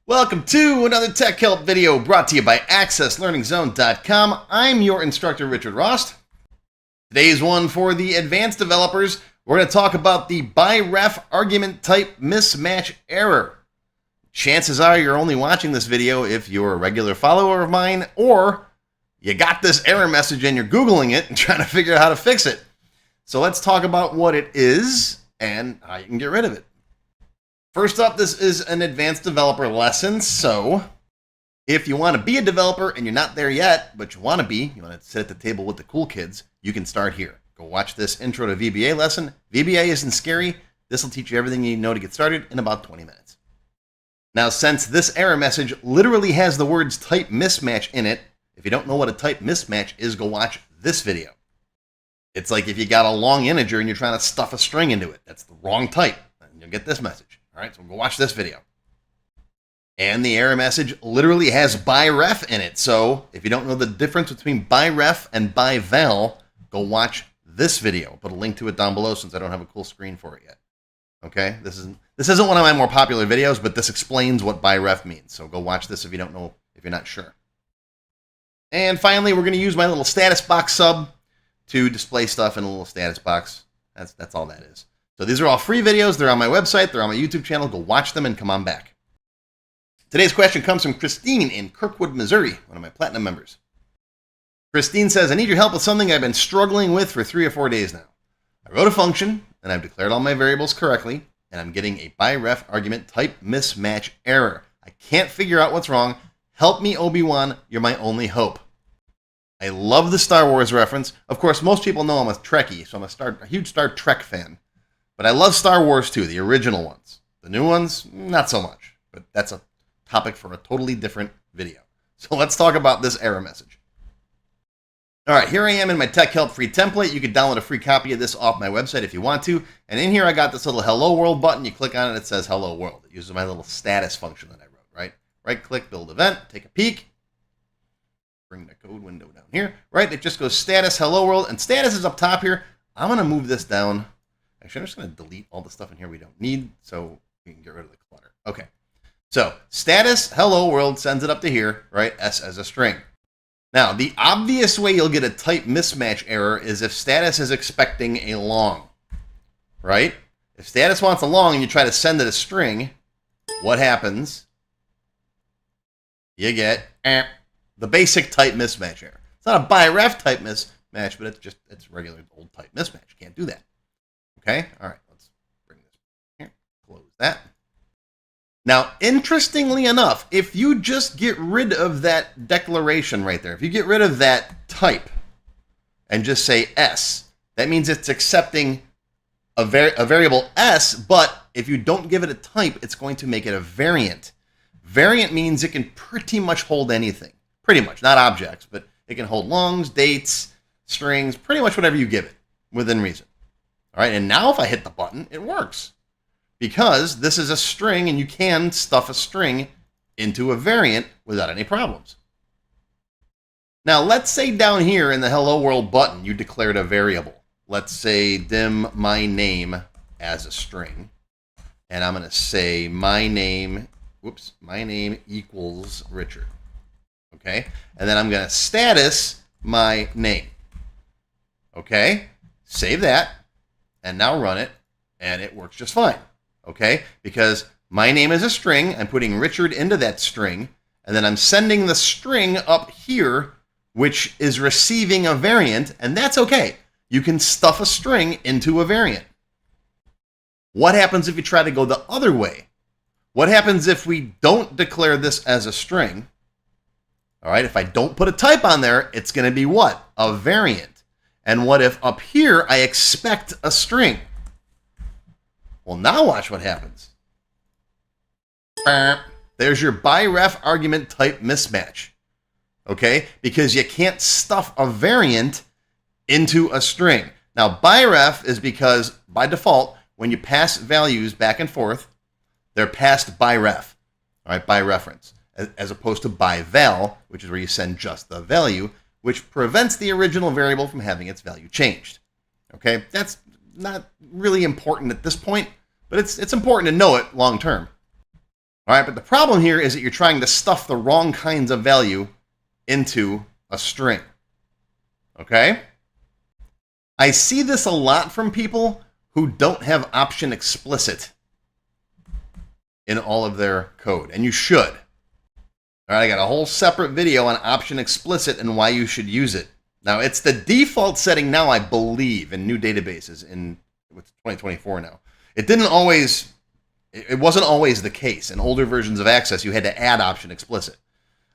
Welcome to another TechHelp video brought to you by AccessLearningZone.com. I'm your instructor, Richard Rost. Today's one for the advanced developers. We're going to talk about the ByRef argument type mismatch error. Chances are you're only watching this video if you're a regular follower of mine, or you got this error message and you're Googling it and trying to figure out how to fix it. So let's talk about what it is and how you can get rid of it. First up, this is an advanced developer lesson, so if you want to be a developer and you're not there yet, but you want to sit at the table with the cool kids, you can start here. Go watch this intro to VBA lesson. VBA isn't scary. This will teach you everything you need to know to get started in about 20 minutes. Now, since this error message literally has the words type mismatch in it, if you don't know what a type mismatch is, go watch this video. It's like if you got a long integer and you're trying to stuff a string into it. That's the wrong type, and you'll get this message. All right, so we'll go watch this video. And the error message literally has ByRef in it. So if you don't know the difference between ByRef and ByVal, go watch this video. I'll put a link to it down below since I don't have a cool screen for it yet. Okay, this isn't one of my more popular videos, but this explains what ByRef means. So go watch this if you don't know, if you're not sure. And finally, we're going to use my little status box sub to display stuff in a little status box. That's all that is. So these are all free videos. They're on my website. They're on my YouTube channel. Go watch them and come on back. Today's question comes from Christine in Kirkwood, Missouri, one of my platinum members. Christine says, I need your help with something I've been struggling with for 3 or 4 days now. I wrote a function, and I've declared all my variables correctly, and I'm getting a ByRef argument type mismatch error. I can't figure out what's wrong. Help me, Obi-Wan. You're my only hope. I love the Star Wars reference. Of course, most people know I'm a Trekkie, so I'm a huge Star Trek fan. But I love Star Wars too, the original ones. The new ones, not so much. But that's a topic for a totally different video. So let's talk about this error message. All right, here I am in my TechHelp free template. You can download a free copy of this off my website if you want to. And in here, I got this little Hello World button. You click on it, it says Hello World. It uses my little status function that I wrote, right? Right-click, build event, take a peek. Bring the code window down here, right? It just goes status, Hello World, and status is up top here. I'm going to move this down. Actually, I'm just going to delete all the stuff in here we don't need so we can get rid of the clutter. Okay, so status hello world sends it up to here, right? S as a string. Now, the obvious way you'll get a type mismatch error is if status is expecting a long, right? If status wants a long and you try to send it a string, what happens? You get the basic type mismatch error. It's not a ByRef type mismatch, but it's regular old type mismatch. You can't do that. Okay, all right, let's bring this here, close that. Now, interestingly enough, if you just get rid of that declaration right there, if you get rid of that type and just say S, that means it's accepting a variable S, but if you don't give it a type, it's going to make it a variant. Variant means it can pretty much hold anything. Pretty much, not objects, but it can hold longs, dates, strings, pretty much whatever you give it, within reason. All right, and now if I hit the button, it works. Because this is a string, and you can stuff a string into a variant without any problems. Now, let's say down here in the Hello World button, you declared a variable. Let's say dim my name as a string. And I'm going to say my name equals Richard. Okay, and then I'm going to status my name. Okay, save that. And now run it, and it works just fine, okay? Because my name is a string, I'm putting Richard into that string, and then I'm sending the string up here, which is receiving a variant, and that's okay. You can stuff a string into a variant. What happens if you try to go the other way? What happens if we don't declare this as a string? All right, if I don't put a type on there, it's going to be what? A variant. And what if up here I expect a string? Well, now watch what happens. There's your ByRef argument type mismatch. Okay? Because you can't stuff a variant into a string. Now, ByRef is because, by default, when you pass values back and forth, they're passed ByRef, all right, by reference, as opposed to ByVal, which is where you send just the value, which prevents the original variable from having its value changed. Okay, that's not really important at this point, but it's important to know it long term. All right, but the problem here is that you're trying to stuff the wrong kinds of value into a string. Okay? I see this a lot from people who don't have option explicit in all of their code, and you should. All right, I got a whole separate video on option explicit and why you should use it. Now, it's the default setting now, I believe, in new databases in 2024 now. It wasn't always the case. In older versions of Access, you had to add option explicit.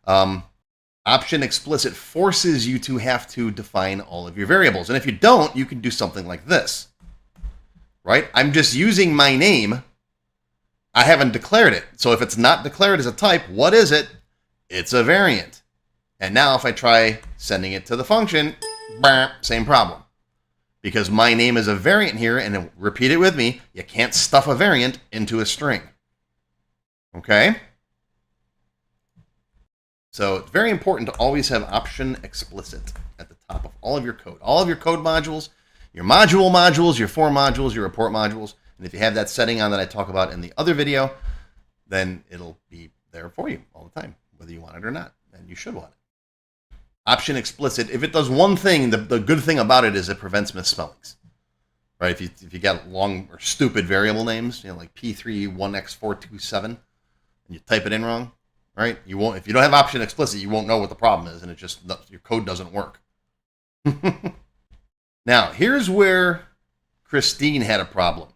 Option explicit forces you to have to define all of your variables. And if you don't, you can do something like this. Right? I'm just using my name. I haven't declared it. So if it's not declared as a type, what is it? It's a variant. And now if I try sending it to the function, same problem. Because my name is a variant here, and repeat it with me, you can't stuff a variant into a string. Okay? So it's very important to always have option explicit at the top of all of your code. All of your code modules, your module modules, your for modules, your report modules. And if you have that setting on that I talk about in the other video, then it'll be there for you all the time, whether you want it or not. And you should want it. Option explicit, if it does one thing, the good thing about it is it prevents misspellings. Right? If you got long or stupid variable names, like P31X427, and you type it in wrong, right? You won't. If you don't have option explicit, you won't know what the problem is, and your code doesn't work. Now, here's where Christine had a problem,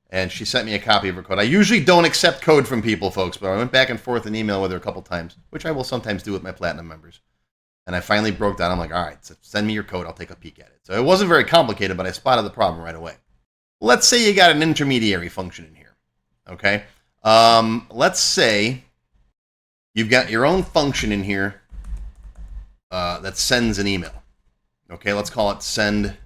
and she sent me a copy of her code. I usually don't accept code from people, folks, but I went back and forth in email with her a couple times, which I will sometimes do with my Platinum members. And I finally broke down. I'm like, all right, so send me your code. I'll take a peek at it. So it wasn't very complicated, but I spotted the problem right away. Let's say you got an intermediary function in here. Okay. Let's say you've got your own function in here that sends an email. Okay, let's call it send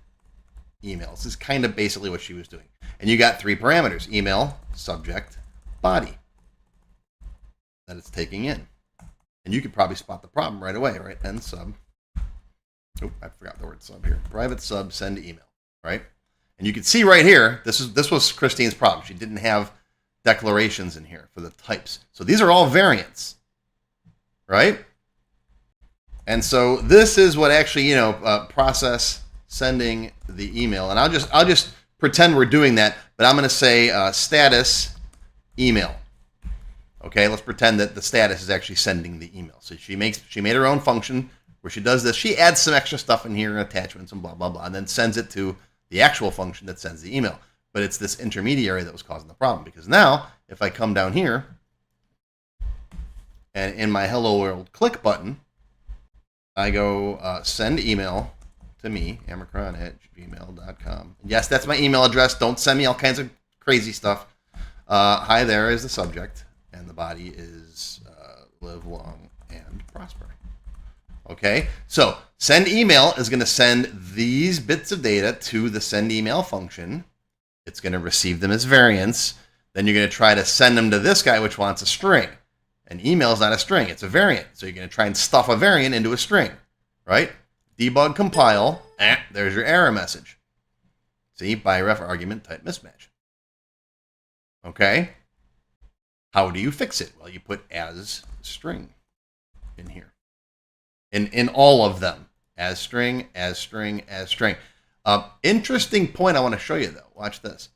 email. This is kind of basically what she was doing. And you got 3 parameters: email, subject, body, that it's taking in. And you could probably spot the problem right away, right? End sub. Oh, I forgot the word sub here. Private sub send email, right? And you can see right here, this was Christine's problem. She didn't have declarations in here for the types. So these are all variants, right? And so this is what actually, process sending the email. And I'll just pretend we're doing that, but I'm going to say status email. Okay, let's pretend that the status is actually sending the email. So she made her own function where she does this. She adds some extra stuff in here, attachments and blah, blah, blah, and then sends it to the actual function that sends the email. But it's this intermediary that was causing the problem, because now if I come down here and in my Hello World click button, I go send email to me, amacron@gmail.com. Yes, that's my email address. Don't send me all kinds of crazy stuff. Hi there is the subject. And the body is live long and prosper. Okay, so send email is going to send these bits of data to the send email function. It's going to receive them as variants. Then you're going to try to send them to this guy, which wants a string. And email is not a string, it's a variant. So you're going to try and stuff a variant into a string, right? Debug, compile, there's your error message. See, ByRef argument type mismatch. Okay. How do you fix it? Well, you put as string in here. In all of them. As string, as string, as string. Interesting point I want to show you, though. Watch this.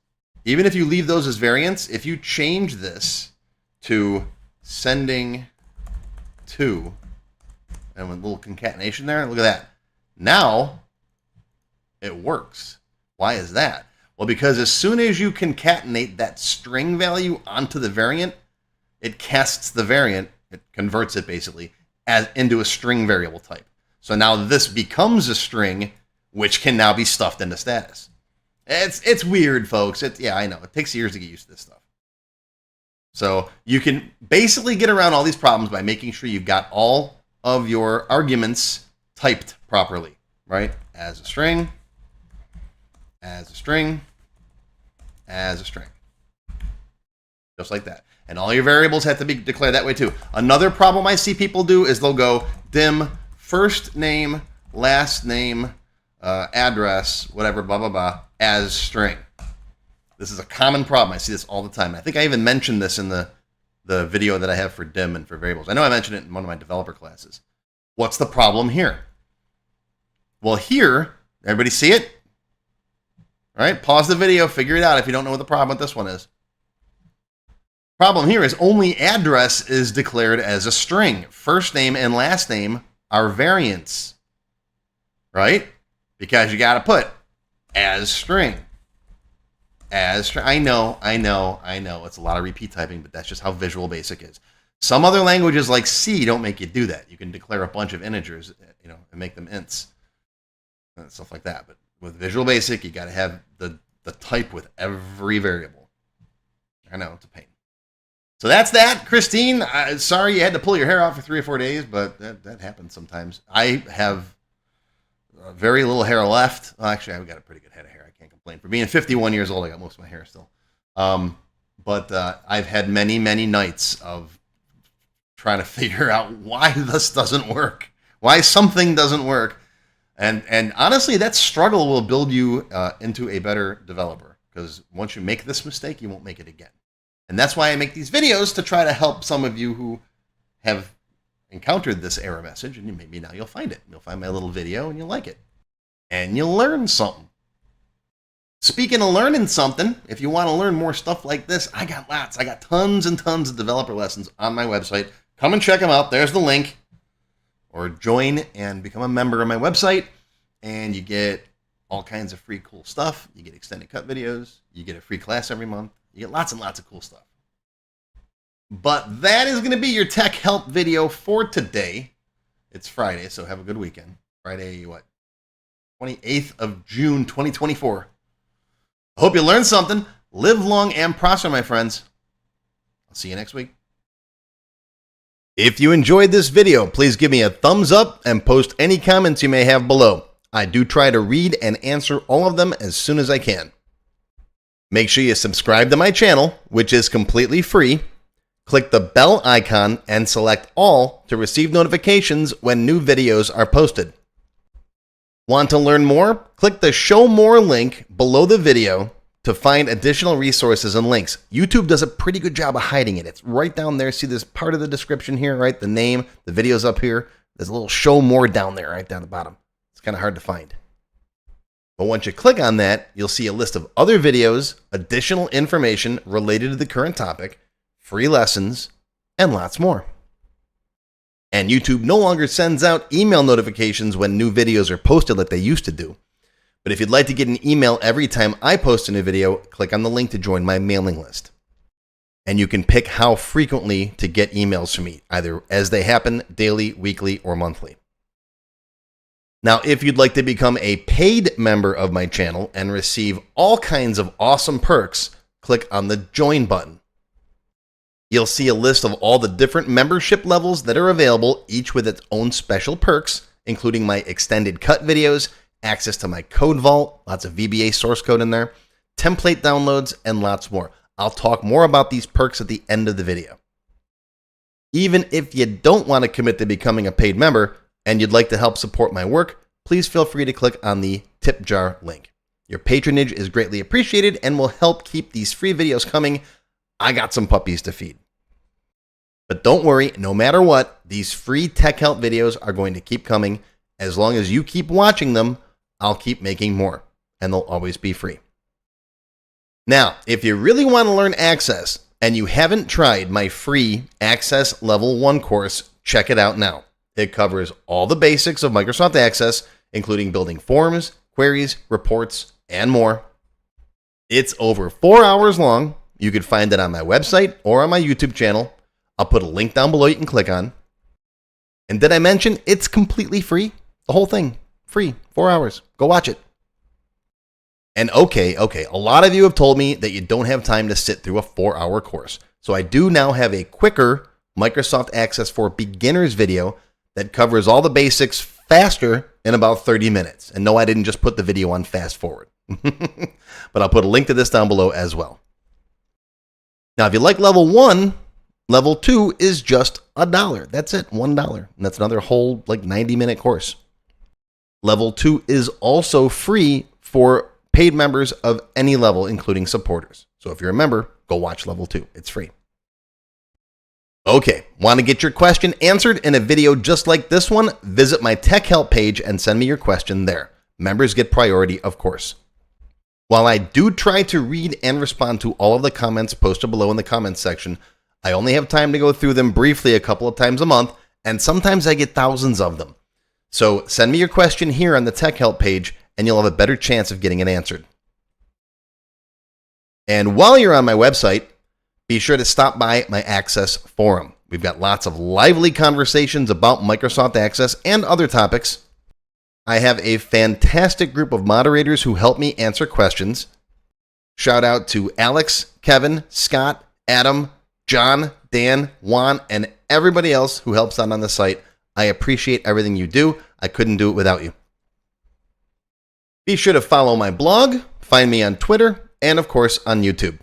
Even if you leave those as variants, if you change this to sending to, and with a little concatenation there, look at that. Now, it works. Why is that? Well, because as soon as you concatenate that string value onto the variant, it casts the variant, it converts it basically, as into a string variable type. So now this becomes a string, which can now be stuffed into status. It's weird, folks. Yeah, I know. It takes years to get used to this stuff. So you can basically get around all these problems by making sure you've got all of your arguments typed properly, right? As a string, as a string, as a string. Just like that. And all your variables have to be declared that way too. Another problem I see people do is they'll go dim first name, last name, address, whatever, blah, blah, blah, as string. This is a common problem. I see this all the time. I think I even mentioned this in the the video that I have for dim and for variables. I know I mentioned it in one of my developer classes. What's the problem here? Well, here, everybody see it? All right, pause the video, figure it out if you don't know what the problem with this one is. Problem here is only address is declared as a string. First name and last name are variants, right? Because you got to put as string. I know. It's a lot of repeat typing, but that's just how Visual Basic is. Some other languages like C don't make you do that. You can declare a bunch of integers, and make them ints and stuff like that. But with Visual Basic, you got to have the type with every variable. I know, it's a pain. So that's that, Christine. Sorry you had to pull your hair out for 3 or 4 days, but that happens sometimes. I have very little hair left. Well, actually, I've got a pretty good head of hair. I can't complain. For being 51 years old, I got most of my hair still. But I've had many, many nights of trying to figure out why this doesn't work, why something doesn't work. And honestly, that struggle will build you into a better developer, because once you make this mistake, you won't make it again. And that's why I make these videos, to try to help some of you who have encountered this error message, and maybe now you'll find it. You'll find my little video and you'll like it. And you'll learn something. Speaking of learning something, if you want to learn more stuff like this, I got lots. I got tons and tons of developer lessons on my website. Come and check them out. There's the link. Or join and become a member of my website, and you get all kinds of free cool stuff. You get extended cut videos. You get a free class every month. You get lots and lots of cool stuff. But that is going to be your tech help video for today. It's Friday, so have a good weekend. Friday, 28th of June, 2024. I hope you learned something. Live long and prosper, my friends. I'll see you next week. If you enjoyed this video, please give me a thumbs up and post any comments you may have below. I do try to read and answer all of them as soon as I can. Make sure you subscribe to my channel, which is completely free. Click the bell icon and select all to receive notifications when new videos are posted. Want to learn more? Click the Show More link below the video to find additional resources and links. YouTube does a pretty good job of hiding it. It's right down there. See this part of the description here, right? The name, the video's up here. There's a little Show More down there, right down the bottom. It's kind of hard to find. But once you click on that, you'll see a list of other videos, additional information related to the current topic, free lessons, and lots more. And YouTube no longer sends out email notifications when new videos are posted like they used to do. But if you'd like to get an email every time I post a new video, click on the link to join my mailing list. And you can pick how frequently to get emails from me, either as they happen, daily, weekly, or monthly. Now, if you'd like to become a paid member of my channel and receive all kinds of awesome perks, click on the Join button. You'll see a list of all the different membership levels that are available, each with its own special perks, including my extended cut videos, access to my code vault, lots of VBA source code in there, template downloads, and lots more. I'll talk more about these perks at the end of the video. Even if you don't want to commit to becoming a paid member, and you'd like to help support my work, please feel free to click on the tip jar link. Your patronage is greatly appreciated and will help keep these free videos coming. I got some puppies to feed. But don't worry, no matter what, these free tech help videos are going to keep coming. As long as you keep watching them, I'll keep making more, and they'll always be free. Now, if you really want to learn Access and you haven't tried my free Access Level 1 course, check it out now. It covers all the basics of Microsoft Access, including building forms, queries, reports, and more. It's over 4 hours long. You can find it on my website or on my YouTube channel. I'll put a link down below you can click on. And did I mention it's completely free? The whole thing, free, 4 hours. Go watch it. And okay, a lot of you have told me that you don't have time to sit through a 4-hour course. So I do now have a quicker Microsoft Access for Beginners video that covers all the basics faster in about 30 minutes. And no, I didn't just put the video on fast forward. But I'll put a link to this down below as well. Now, if you like level 1, level 2 is just $1. That's it, $1. And that's another whole 90-minute course. Level 2 is also free for paid members of any level, including supporters. So if you're a member, go watch level 2. It's free. Okay, want to get your question answered in a video just like this one? Visit my TechHelp page and send me your question there. Members get priority, of course. While I do try to read and respond to all of the comments posted below in the comments section, I only have time to go through them briefly a couple of times a month, and sometimes I get thousands of them. So send me your question here on the TechHelp page, and you'll have a better chance of getting it answered. And while you're on my website, be sure to stop by my Access forum. We've got lots of lively conversations about Microsoft Access and other topics. I have a fantastic group of moderators who help me answer questions. Shout out to Alex, Kevin, Scott, Adam, John, Dan, Juan, and everybody else who helps out on the site. I appreciate everything you do. I couldn't do it without you. Be sure to follow my blog, find me on Twitter, and of course on YouTube.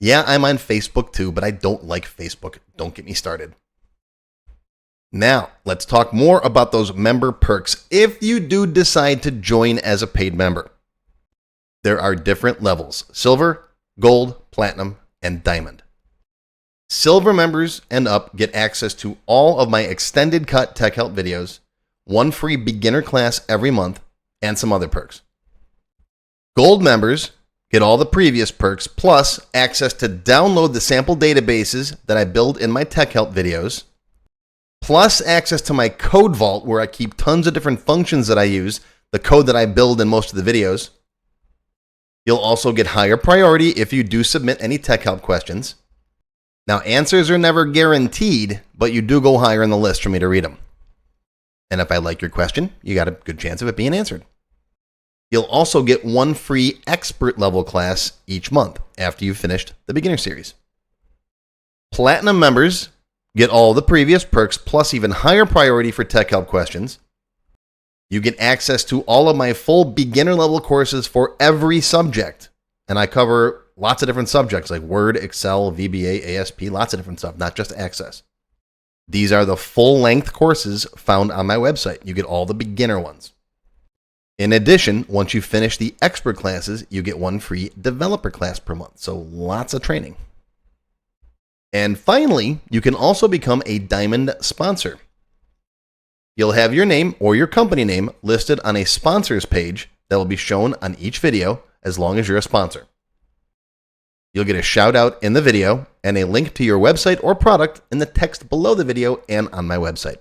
Yeah, I'm on Facebook too, but I don't like Facebook. Don't get me started. Now, let's talk more about those member perks if you do decide to join as a paid member. There are different levels: silver, gold, platinum, and diamond. Silver members and up get access to all of my extended cut TechHelp videos, one free beginner class every month, and some other perks. Gold members get all the previous perks, plus access to download the sample databases that I build in my TechHelp videos, plus access to my code vault where I keep tons of different functions that I use, the code that I build in most of the videos. You'll also get higher priority if you do submit any TechHelp questions. Now, answers are never guaranteed, but you do go higher in the list for me to read them. And if I like your question, you got a good chance of it being answered. You'll also get one free expert level class each month after you've finished the beginner series. Platinum members get all the previous perks plus even higher priority for TechHelp questions. You get access to all of my full beginner level courses for every subject. And I cover lots of different subjects like Word, Excel, VBA, ASP, lots of different stuff, not just Access. These are the full-length courses found on my website. You get all the beginner ones. In addition, once you finish the expert classes, you get one free developer class per month. So lots of training. And finally, you can also become a Diamond sponsor. You'll have your name or your company name listed on a sponsors page that will be shown on each video as long as you're a sponsor. You'll get a shout out in the video and a link to your website or product in the text below the video and on my website.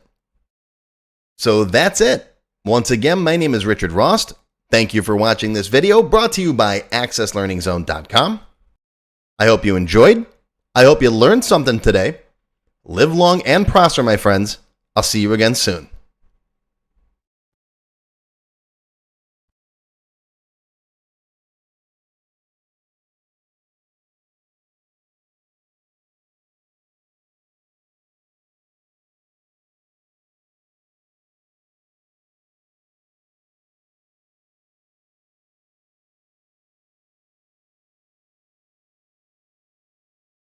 So that's it. Once again, my name is Richard Rost. Thank you for watching this video brought to you by AccessLearningZone.com. I hope you enjoyed. I hope you learned something today. Live long and prosper, my friends. I'll see you again soon.